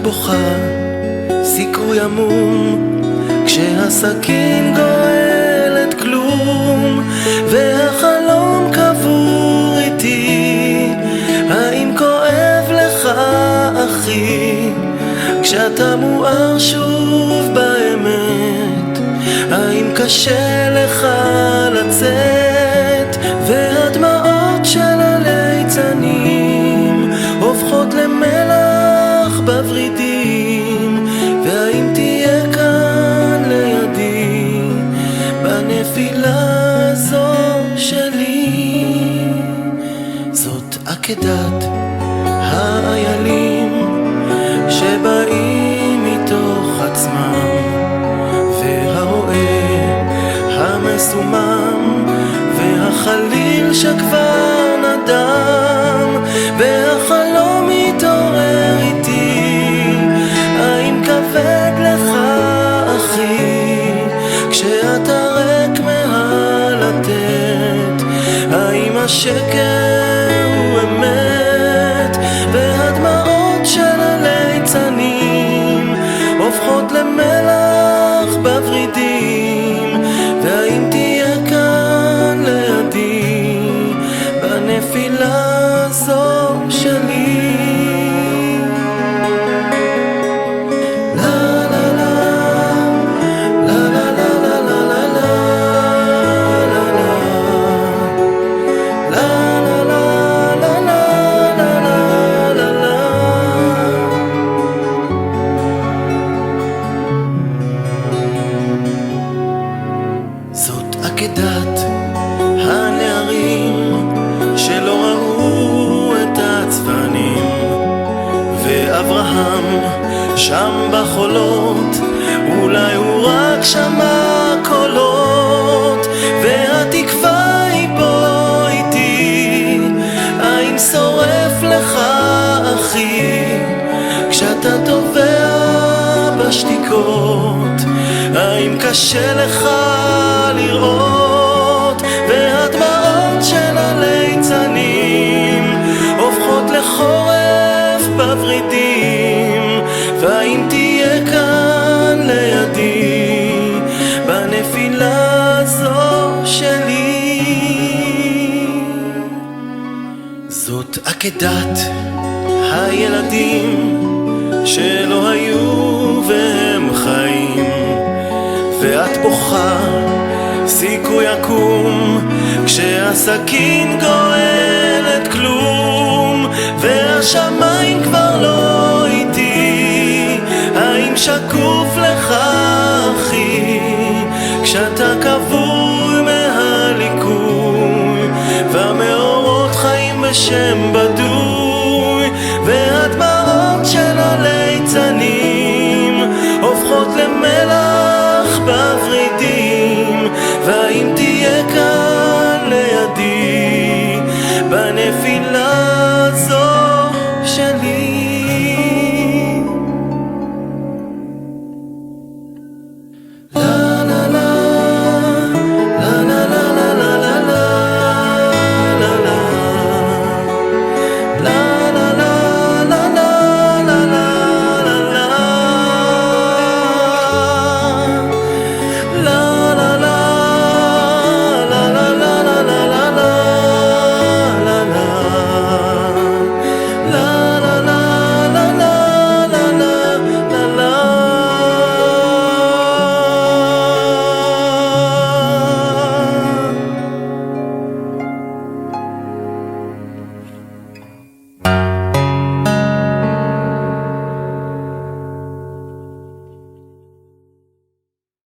בוכה, סיכוי עמום, כשהסכין גואלת כלום, והחלום קבור איתי. האם כואב לך אחי, כשאתה מואר שוב באמת? האם קשה לך לצאת, והדמעות של הליצנים הופכות למלח בוורידים? והאם תהיה כאן לידי בנפילה זו שלי? זאת עקדת האיילים שבאים מתוך עצמם, והרועה המסומם, והחליל שכבר נדם, והחלום מתעורר איתי. האם כבד לך אחי, כשאתה ריק מהלתת? האם השקר הוא אמת, והדמעות של הליצנים הופכות למלח בוורידים? והאם תהיה כאן לידי בנפילה זו שלי? זאת עקדת הנערים שלא ראו את הצפנים, ואברהם שם בחולות, אולי הוא רק שמע קולות, והתקווה היא פה איתי. האם שורף לך אחי, כשאתה טובע בשתיקות? האם קשה לך לראות, והדמעות של הליצנים הופכות לחורף בוורידים? והאם תהיה כאן לידי בנפילה זו שלי? זאת עקדת הילדים שלא היו והם חיים, ואת בוכה, סיכוי יקום, כשהסכין גואלת כלום, והשמיים כבר לא איתי. האם שקוף לך אחי, כשאתה כבוי מהליקוי, והמאורות חיים בשם בדוי?